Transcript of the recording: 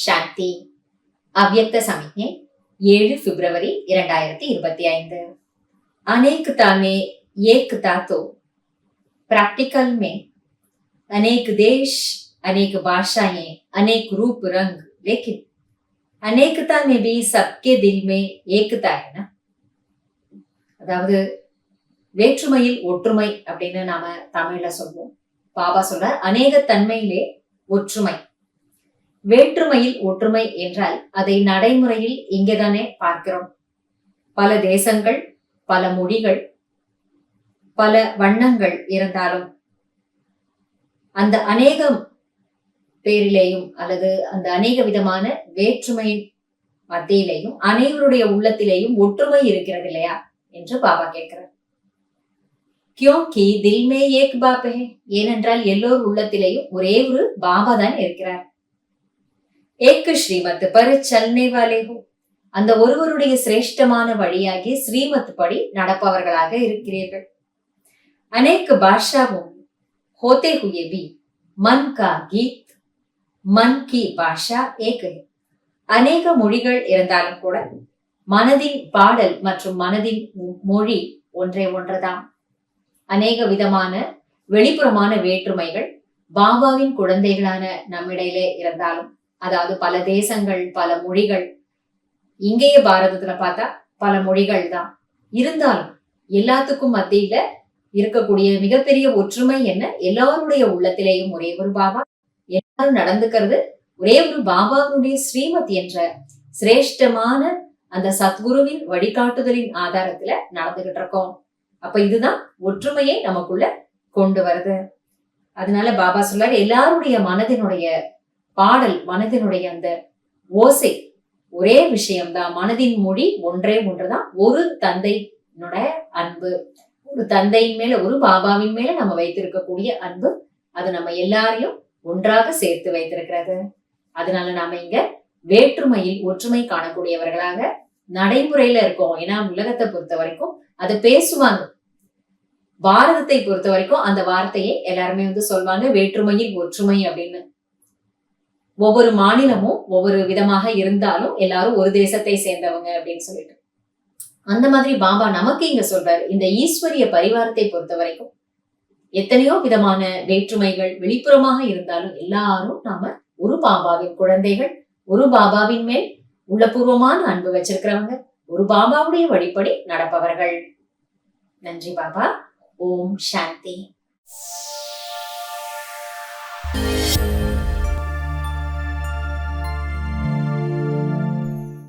சாந்தி. अव्यक्त समिज्ञे 7 फरवरी 2025। अनेकता में एकता तो प्रैक्टिकल में अनेक देश, अनेक भाषाएं, अनेक रूप रंग, लेकिन अनेकता में भी सबके दिल में एकता है ना। அதாவது வேற்றுமையில் ஒற்றுமை அப்படின்னு நாம தமிழ்ல சொல்வோம். பாபா சொல்றார் அநேக தன்மையிலே ஒற்றுமை. வேற்றுமையில் ஒற்றுமை என்றால் அதை நடைமுறையில் இங்கேதானே பார்க்கிறோம். பல தேசங்கள், பல மொழிகள், பல வண்ணங்கள் இருந்தாலும் அந்த அநேகம் பேரிலேயும் அல்லது அந்த அநேக விதமான வேற்றுமை மத்தியிலேயும் அனைவருடைய உள்ளத்திலேயும் ஒற்றுமை இருக்கிறது இல்லையா என்று பாபா கேட்கிறார். கியோங்கி தில் மே ஏக் பாப் ஹை, ஏனென்றால் எல்லோர் உள்ளத்திலேயும் ஒரே ஒரு பாபா தான் இருக்கிறார். ஏக் ஸ்ரீமத் பர் சல்னே வாலே ஹோ, அந்த ஒருவருடைய சிரேஷ்டமான வழியாகி ஸ்ரீமத் படி நடப்பவர்களாக இருக்கிறீர்கள். अनेक भाषाओं होते हुए भी मन का गीत, मन की भाषा एक है. அநேக மொழிகள் இருந்தாலும் கூட மனதின் பாடல் மற்றும் மனதின் மொழி ஒன்றே ஒன்றுதான். அநேக விதமான வெளிப்புறமான வேற்றுமைகள் பாபாவின் குழந்தைகளான நம்மிடையிலே இருந்தாலும், அதாவது பல தேசங்கள், பல மொழிகள், இங்கேயே பாரதத்துல பார்த்தா பல மொழிகள் தான் இருந்தாலும் எல்லாத்துக்கும் மத்தியில இருக்கக்கூடிய மிகப்பெரிய ஒற்றுமை என்ன? எல்லாருடைய உள்ளத்திலேயும் ஒரே ஒரு பாபா, எல்லாரும் நடந்துக்கிறது ஒரே ஒரு பாபாவுடைய ஸ்ரீமத் என்ற சிரேஷ்டமான அந்த சத்குருவின் வழிகாட்டுதலின் ஆதாரத்துல நடந்துகிட்டு இருக்கோம். அப்ப இதுதான் ஒற்றுமையை நமக்குள்ள கொண்டு வருது. அதனால பாபா சொல்றாரு எல்லாருடைய மனதினுடைய பாடல், மனதினுடைய அந்த ஓசை ஒரே விஷயம்தான். மனதின் மொழி ஒன்றே ஒன்றுதான். ஒரு தந்தையினுடைய அன்பு, ஒரு தந்தையின் மேல, ஒரு பாபாவின் மேல நம்ம வைத்திருக்கக்கூடிய அன்பு, அது நம்ம எல்லாரையும் ஒன்றாக சேர்த்து வைத்திருக்கிறது. அதனால நாம இங்க வேற்றுமையில் ஒற்றுமை காணக்கூடியவர்களாக நடைமுறையில இருக்கோம். ஏன்னா உலகத்தை பொறுத்த வரைக்கும் அதை பேசுவாங்க. பாரதத்தை பொறுத்த வரைக்கும் அந்த வார்த்தையை எல்லாருமே சொல்வாங்க, வேற்றுமையில் ஒற்றுமை அப்படின்னு. ஒவ்வொரு மாநிலமும் ஒவ்வொரு விதமாக இருந்தாலும் எல்லாரும் ஒரு தேசத்தை சேர்ந்தவங்க அப்படின்னு சொல்லிட்டு, அந்த மாதிரி பாபா நமக்கு இங்க சொல்றாரு. இந்த ஈஸ்வரிய பரிவாரத்தை பொறுத்த வரைக்கும் எத்தனையோ விதமான வேற்றுமைகள் வெளிப்புறமாக இருந்தாலும் எல்லாரும் நாம ஒரு பாபாவின் குழந்தைகள், ஒரு பாபாவின் மேல் உள்ளபூர்வமான அன்பு வச்சிருக்கிறவங்க, ஒரு பாபாவுடைய வழிப்படி நடப்பவர்கள். நன்றி பாபா. ஓம் சாந்தி.